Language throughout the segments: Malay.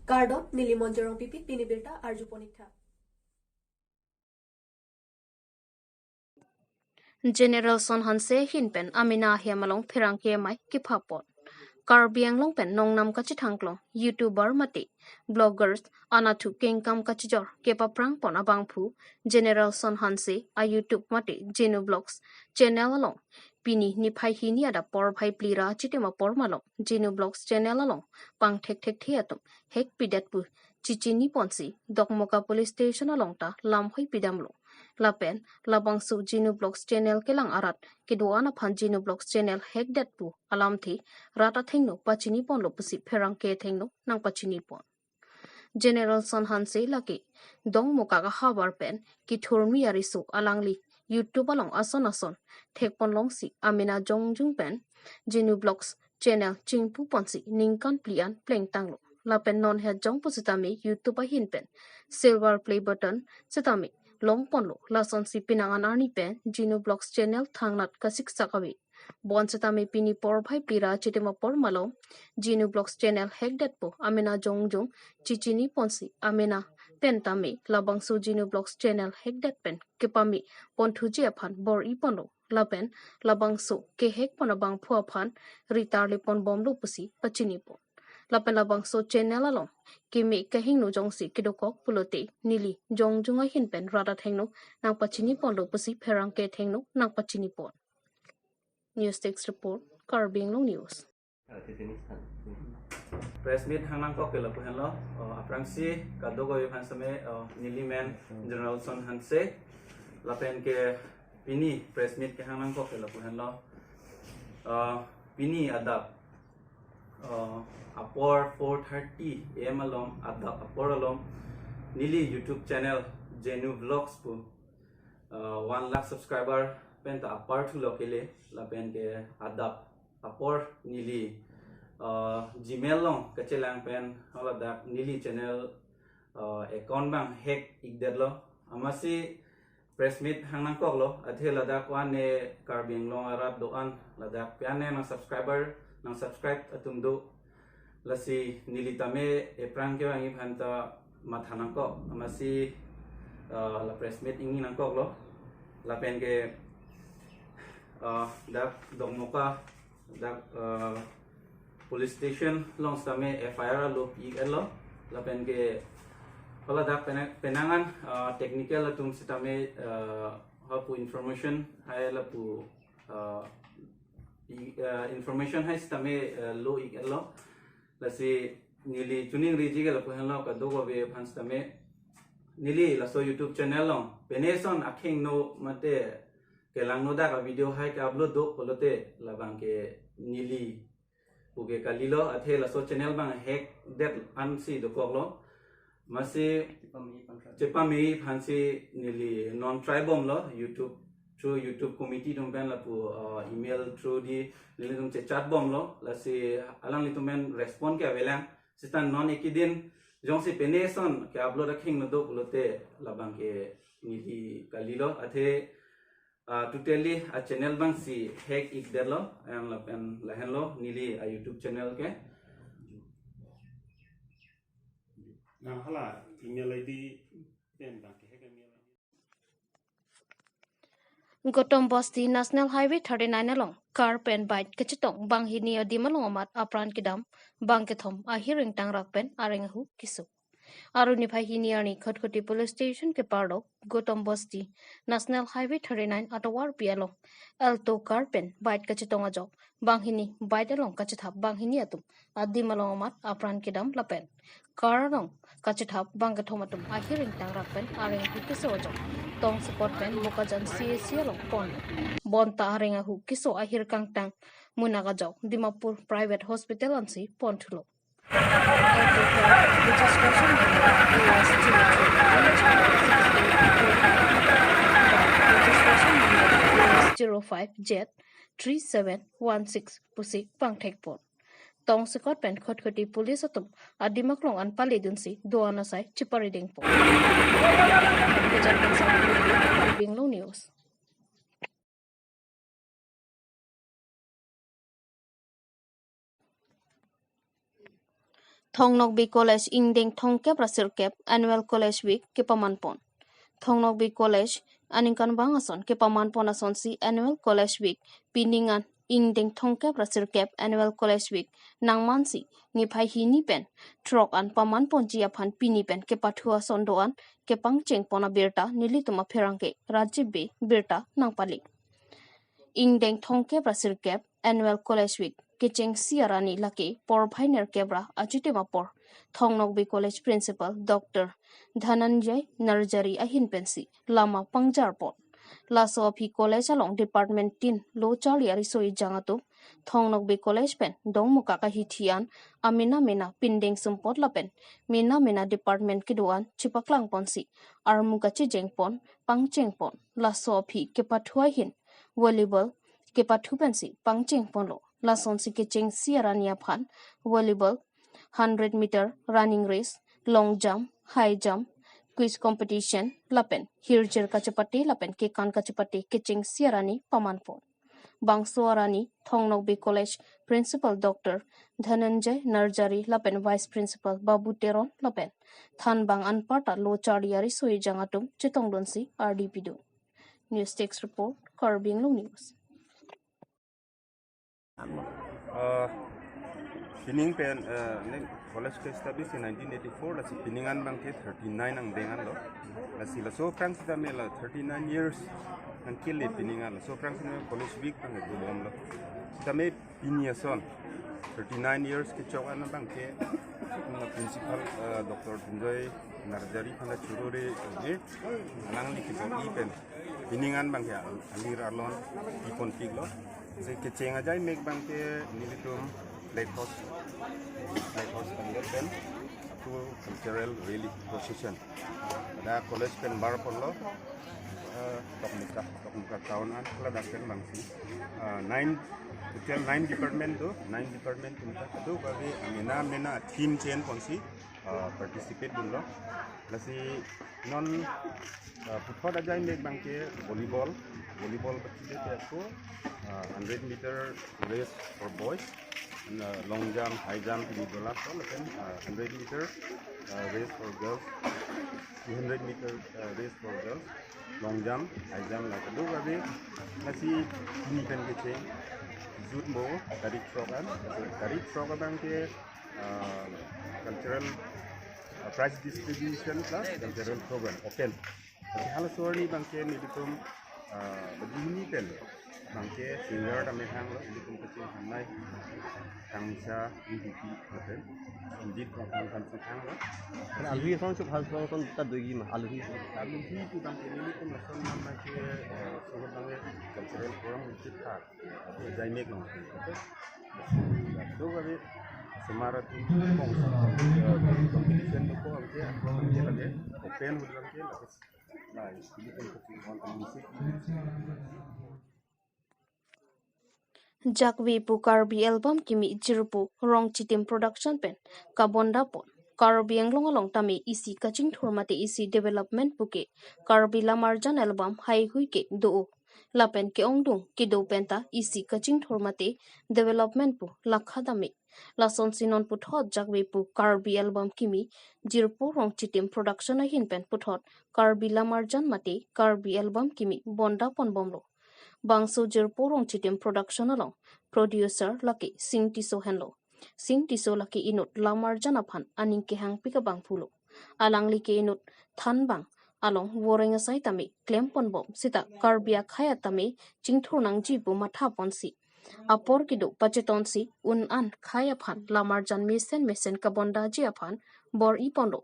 Gardon Nilimonjerong Pipit Pinibirta Arjuponikta. General Son Hanse Hinpen Amina Hiamalong Pirangke Mai Kipapot. Karbi Anglong pen nongnam kachithangklong YouTuber mati bloggers anatu kengkam kachijor kepa prang pon abangphu General Son Hanse a YouTube mati Genu Vlogs channel along pini ni phai hi ni ada por phai plira chitima por malong Genu Vlogs channel along pang thek thek thiatum hek pidatpu chichini ponsi dokmoka police station along ta lam hoi pidamlo lapen labang su Genu Vlogs channel kelang arat kedua phan Genu Vlogs channel hek datpu alam thi rata thengno pachini pon lo pusi pherang ke thengno nang pachini pon General Son Hanse laki dong moka ga habar pen ki thurmi ari su alangli YouTube along ason thek pon long si amina jongjung pen Genu Vlogs channel chingpu ponsi ningkan plian pleng tanglo lapen non he jong pusitami YouTube hin pen silver play button setami long pon lo lason si pinangan arni pen Genu Vlogs channel thangnat kasik sakawi bon setami pini por bhai plira chitima por malo Genu Vlogs channel hekdat po amena jongjung chichini ponsi amena pentami labang su Genu Vlogs channel hekdat pen kepami pon thuji aphan bor ipono lapen labang su ke hek pon abang phua phan ritar le pon bom lo pusi pachini po lapen labang so channel along kimi kahing no jongsi kidokok pulote nili jongjunga hin pen rada thengno nang pachini pon lo pusi pherang ke thengno nang pachini pon News Text Report, Karbi Anglong News. Press meet hangang ko kila po hello. Aprangsi kadogo yung hansame nili man General Son Hanse. Lapen ke pini press meet ke hangang ko kila po hello. Pini adap apor 4:30 am along adap apor along nili YouTube channel Genu Vlogs po 1 lakh subscriber penta apar thu lokele lapen ke adap apor nili Gmail long kachelang pen hala dak nili channel account bang hack igdad lo amasi press meet hangnang kok lo athe ladak wan ne Karbi Anglong arat doan ladak piane nang subscribe atum do lasi nili tame eprang ke wangi phanta mathanang kok amasi la press meet ingi nang kok lo lapen ke dak dongmoka dak police station long stame FIR lo pig lo lapen ke hala dak penangan technical atum sitame hapu information hai lapu information hai sitame lo ig lo lasi nili tuning riji ke lapu hello ka dogo be phans tame nili laso YouTube channel long peneson akhing no mate kelang no da ka video hai ka upload do polote labang ke nili uge kalilo athe laso channel bang hack that ansi do koklo masi chepami phansi nili non tribom lo YouTube through YouTube committee dum ben lapu email through di nili dum chat bom lo lasi alang litumen respond ke avelang sitan non ekidin jong si peneson ke upload akhing no do polote labang ke nili kalilo athe totally a channel bang si hack ik derlo and lahen lo nili a YouTube channel ke na hala email ID pen bang ke hack email ID Gotom Bosti National Highway 39 along car pen bite kachitong bang hini adimalong amat apran kidam bang kethom a hearing tang rakpen arengahu kisu Aruni Pahini Arni Kotkoti Police Station ke Pardo, Gotom Bosti, National Highway 39 Atawar Pialo, Alto Carpen, Bite Kachitonga Job, Banghini, Bite along Kachithap, Banghini Atum, Adimalongamat, Apran Kidam Lapen, Karalong, Kachithap, Bangatomatum, a hearing Tangrapen, Aring Kiso, Tong Support Pen, Bokajan CAC along Pond, Bonta Aringahu, Kiso, Ahir Kang Tang, Munagajo, Dimapur Private Hospital and C, Pontulo. Registration number 05 Jet 3716 Pusik Pangthekpon. Tong Sikot Pen Kotkoti Police Atum Adimaklong an Palidunsi Duanasai Chipariding Po. Binglong News. Thongnok Bi College Ingding Thongkep Rasirkep Annual College Week ke Pamanpon. Thongnok Bi College Aningkan Bangason ke Pamanpon Asonsi Annual College Week Piningan Ingding Thongkep Rasirkep Annual College Week Nangmansi Ngipai Hini Pen Trok an Pamanpon Jiapan Pini Pen ke Pathua Sondoan ke Pangcheng Pona Birta Nilituma Perangke Rajibe Birta Nangpalik. Ingdeng Thongkep Rasirkep Annual College Week Kicheng Siarani Laki Por Bhainer Kebra Achitemapor Thongnok Bi College Principal Dr. Dhananjay Narjari Ahin Pensi Lama Pangjarpot Laso of College along Department Tin Lo Charlie Arisoi Jangato Thongnok Bi College Pen Dong Mukaka Hitian Amina Mena Pindeng Sumpot Lapen Mina Mena Department Kiduan Chipaklang Ponsi Armukachi Jengpon Pangchengpon Laso of Kepatua Hin volleyball ke pathupensi pangcheng ponlo lason si kecheng siarania phan volleyball 100 meter running race long jump high jump quiz competition lapen hirjer kachapati lapen ke kan kachapati kecheng siarani pamanpon bangsoarani Thongnok Bi College Principal Dr. Dhananjay Narjari lapen Vice Principal Babu Teron lapen Thanbang Anparta Lo Chariari Soi Jangatum Chitongdonsi RDPdo News Text Report Karbi Anglong News. Pining pen college ke established in 1984 la si piningan bang ke 39 ang dengan lo la si la so frank da me la 39 years ang kili piningan la so frank ne college week bang ke bom lo da me piniason 39 years ke chawan bang ke principal Dr. Dhananjay Narjari khana churore je nang li ki pen piningan bang ke alir alon ipon piglo je ke chenga jai mek bang ke nilitum lighthouse under pen to cultural rally procession da college pen bar pollo tokmuka town an kala da pen bang si 9 department kunta do babe amina mena team chain ponsi participate dunlo lasi non putho da jai mek bang ke volleyball bachile te ko 100 meter race for boys and long jump high jump in bola so then 100 meter race for girls 200 meter race for girls long jump high jump la do babe lasi ni kan ke che zut mo tarik program ke cultural prize distribution plus cultural program open jadi hal sorry bang ke ni ditum begini kan bang ke singer da mehang lo ditum kecil hanai kangsa UDP open indeed program kan sang lo alhi song chup hal song ta dogi ma alhi tu bang ke ni ditum lason nama ke sobat bang cultural program untuk tak jai mek lo do babe semara tu competition ko amke lage open hudram ke lage nah ini kan ketinggalan musik Jakwi pu Karbi album kimi jirpu rong chitim production pen kabonda pon Karbi Anglong along tami isi kaching thormate isi development puke Karbi Lamarjan album hai hui ke do lapen ke ongdung ke do penta isi kaching thormate development pu lakha dami lason sinon puthot Jakwi pu Karbi album kimi jirpu rong chitim production ahin pen puthot Karbi Lamarjan mate Karbi album kimi bonda pon bomlo Bangso jirpo rong chitim production along producer laki sing tiso laki inut lamar janaphan aning ke hang pika bang phulo alang li ke inut than bang along worenga sai tami claim pon bom sita karbia khaya tami chingthur nang ji bu matha ponsi apor kidu pachetonsi un an khaya phan lamar jan mesen kabonda ji aphan bor I pondo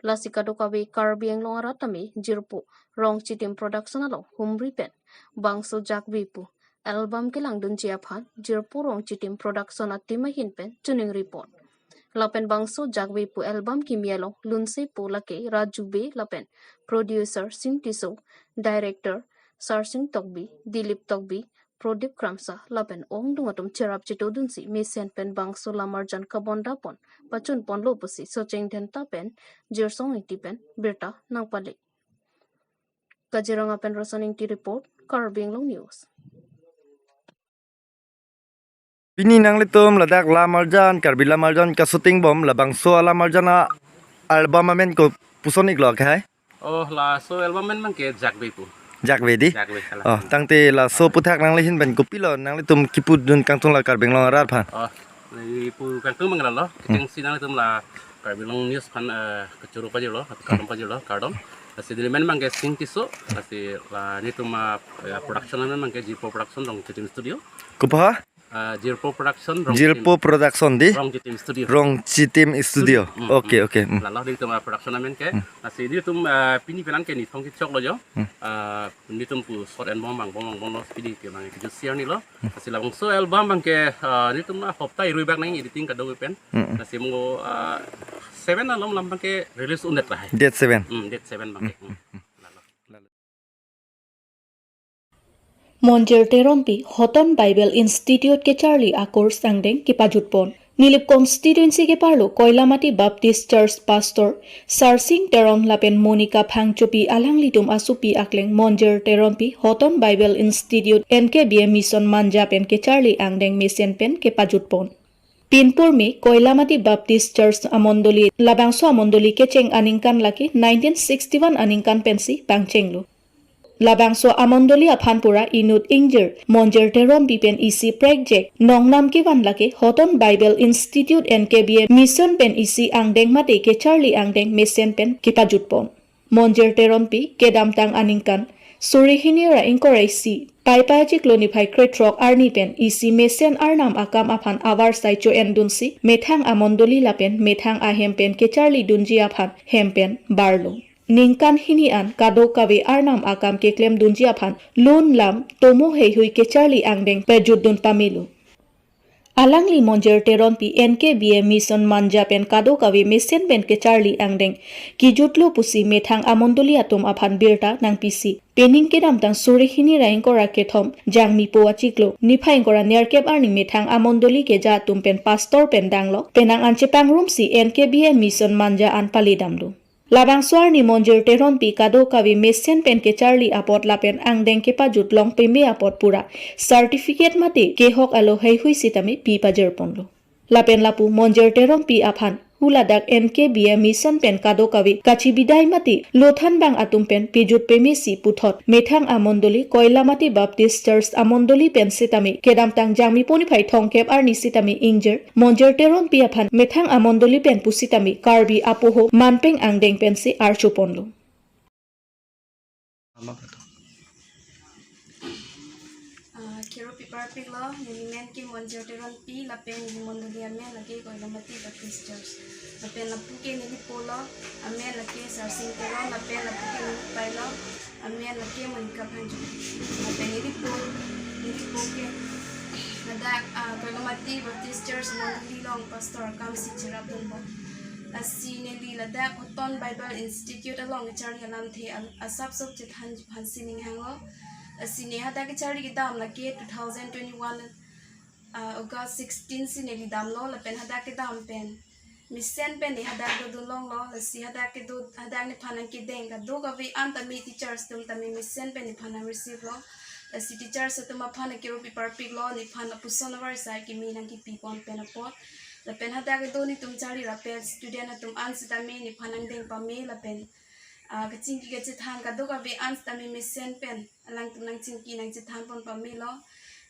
lasika dokabe Karbi Anglong aratami jirpo rong chitim production along humri pen bangso Jakwi pu album ke langdun ji aphan jirpo rong chitim production atima hin pen tuning report lapen bangso Jakwi pu album kimielo lunse pu lake rajube lapen producer singtiso director sarsing tokbi dilip tokbi Prodip Kramsa lapen ong dungatum cherap chitodunsi mesen pen bangso lamarjan kabonda pon pachun pon lopusi socheng dhenta pen jersong iti pen birta nangpale Kaziranga pen rosoning ti report Karbi Anglong News Pini nang litum ladak lamarjan karbi lamarjan ka shooting bom labang so lamarjan album amen ko puson iglok hai Oh la so album men mang ke jak be pu. jak wedi Jak be kala. oh tangte la so puthak nang lihin ben ko pilon nang litum kipud dun kang tung la karbeng long rat phan Oh ni pu kan tu mang lo. Ting sinang tum la ka bilong news pan ke churu pa jelo, pa jelo, kardom. Asi dili men mang ke sing tiso, asi la ni tum production men mang ke Jipo production rong team studio. kupa Jipo production rong Jilpo production di rong team studio. rong chitim studio okay okay Lalu di tum production amen ke, asi di tum pini pelan ke ni thong ki chok lo jo. Ni tum pu short and bom lo pini ke mang ke share ni lo. Asi labong so album mang ke ni tum hopta irui bak nang editing ka do pen. Asi mo 7 na lom bang ke release undet lah. date 7 Date 7 bang ke. Monjer Terompi Hoton Bible Institute ke Charlie Akor Sangdeng ke Pajutpon. Nilip constituency ke parlo Koilamati Baptist Church Pastor Sarsing Teron Lapen Monica Phangchopi Alanglitum Asupi Akleng Monjer Terompi Hoton Bible Institute NKBM Mission Manja pen ke Charlie Angdeng Mission pen ke Pajutpon. Pinpur mi Koilamati Baptist Church Amondoli Labangso Amondoli ke Cheng Aningkan laki 1961 Aningkan pensi Pangchenglu. Labangso Amondoli Aphanpura Inut Inger Monjer Terom Bipen EC Project Nongnam Kivan Lake Hoton Bible Institute NKBM Mission Pen EC Angdeng Mate ke Charlie Angdeng Mission Pen Kipajutpon Monjer Terom Pi Kedam Tang Aningkan Surihinira Inkoraisi Pai Chiklo ni Pai Kretrok Arni Pen EC Mission Arnam Akam Aphan Avar Saicho Endunsi Methang Amondoli Lapen Methang Ahem Pen ke Charlie Dunji Aphan Hempen Barlo Ningkan hinian kado kawe arnam akam ke klem dunjia phan lun lam tomo hei hui ke Charlie Angdeng pejud dun pamilu. Alangli Monjer Teron pi NKBM Mission Manja pen kado kawe mission pen ke Charlie Angdeng ki jutlo pusi methang amondoli atom aphan birta nang pisi. Pening kedam tang suri hini raing kora kethom jangmi po achiklo niphai kora nerkep arni methang amondoli ke ja tum pen pastor pen danglo penang anche pangrum si NKBM Mission Manja an palidamlu. Labang suar ni Monjer Teron pi kado kawi mesen pen ke Charlie apot lapen angdeng ke pajut long peme apot pura certificate mate ke hok alo hei hui sitami pi pajer ponlo. Lapen lapu Monjer Teron pi aphan huladak NKBM Mission pen kado kawi kachi bidai mati lothan bang atum pen pijut peme si puthot methang amondoli Koilamati Baptist Church amondoli pen sitami kedam tang jangmi poni phai thongkep arni sitami injer Monjer Teron pi aphan methang amondoli pen pusitami Karbi apoho manpeng angdeng pen si archuponlo. Kero pipar piglo nilimen ki Monjer Teron pi lapen nimondoli amen lagi Koilamati Baptist Church. Lapen lapuke nilipolo amen lagi Sarsing Teron lapen lapuke nilipailo amen lagi Monica Phangchopi. Lapen nilipoke nadak Koilamati Baptist Church mondoli long pastor kamsi chirapun bo. Asi nili ladak Hoton Bible Institute along Charlie alam the asap sok chithan hansining hango. Sini hada ke Charlie kita am lagi 2021 August 16 sini di dam lo lepen hada kita am pen mission pen di hada do long lo lasi hada ke do hada ni phanan ki deng ka do ka vi anta mi teachers tum tami mission pen ni phanan receive lo lasi teachers tum phana ke ro paper pig lo ni phana puson over sai ki mi nang ki pipon pen apot lepen hada ke do ni tum Charlie ra pen student tum ansita mi ni phanan deng pa me lepen kecing kita cithan kado kabe ans tami mission pen alang tunang cingki nang cithan pon pamilo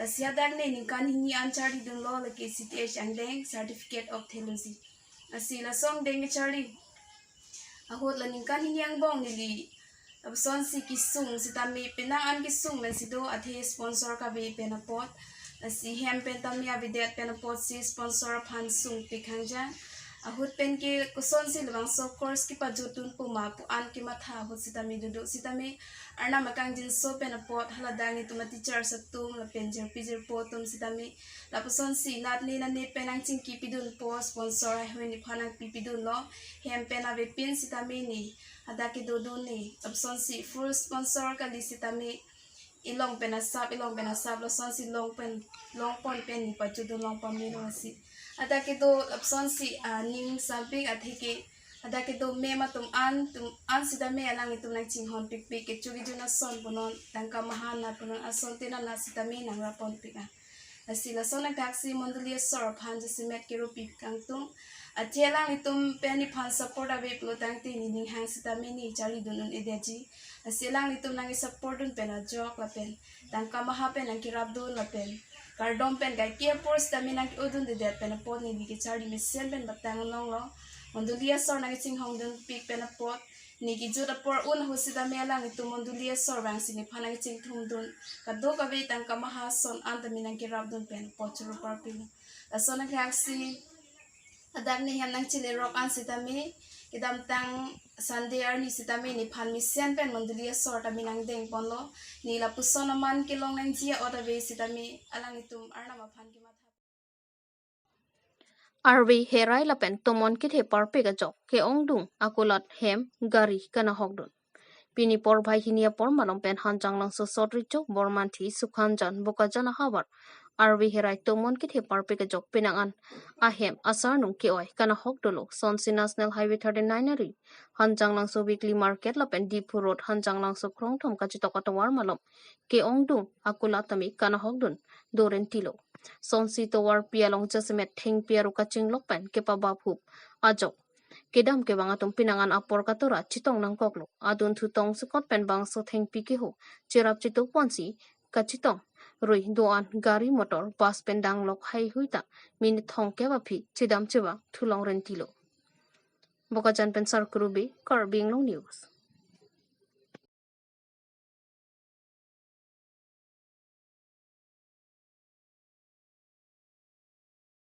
la siadag ne ningkan hingi anchari dun lo la ke CTH angdeng certificate of theology asi la song deng Charlie ahot la ningkan hingi ang bong nili abson si kisung si tami pinang an kisung men sido athe sponsor kabe penapot asi hem pen tami avidet penapot si sponsor phan sung pikhangja ahut pen ke kuson si lebang so course ki pajutun puma pu an ki matha ahut sitami dudu sitami arna makang jin so pen apot haladang ni tuma teacher satum la pen jer pijir potum sitami la puson si nat ni na ni penang chingki pidun po sponsor hwen ni phanang pipidun lo hem pen ave pin sitami ni hadaki dudu ni abson si full sponsor ka li sitami ilong penasap lo son si long pon pen ni pajutun long pamilo si ada kedo abson si ning samping athike ada kedo me ma tum an sida me alang itum nang ching hon pik ke chugi juna son punon tangka mahana punon ason tina na sida me nang rapon pika asila sona taxi mondulia sor phan jasimet kero pip kangtung athialang itum peni phan support abe plotang ti ni ning hang sitami ni chari dunun edeji asilang itum nangi support dun pena jok la pen tang kamaha pen ang kirap dun la pen kardom pen gai kia por stami nang udun de det pen pot ni ki chari mi sen pen batang long lo mondulia sor nangi ching hong dun pik pen pot ni ki juda por un husida melang itu mondulia sor bang sini phana ki ching thum dun kadok abe tang kamaha son antami nang kirap dun pen pot churu parpil asona galaxy adak ni ham nang chile rock an sitami kidam tang sunday arni sitami ni phan mi sian pen mondulia sor tami nang deng ponlo ni la pusona man kilong nang jia oda be sitami alang itum arna ma phan ki matha RV herai lapen tomon kit he parpe ga jok ke ongdung akulat hem gari kana hokdun pini por bhai hinia por malong pen hanjang lang so sotri chok borman thi sukhanjan bokajana habar RV herai tomon kit he parpe ga jok pinangan ahem asar nung ke oi kana hokdolo sonsi national highway 39 ari hanjang lang so weekly market lapen dipu road hanjang lang so krong thom ka chitokata war malom ke ongdung akulatami kana hokdun doren tilo sonsi towar pialong jasimet thing piaru kaching lokpen ke pabaphup ajok kedam ke bang atum pinangan apor katora chitong nang koklo adun thu tong sukot pen bang so thing pi ke ho cherap chitok ponsi kachitong rui doan gari motor bus pendang lok hai huita min thong ke ba phi chidam chewa thulong ren tilo bokajan pen sar kurubi Karbi Anglong news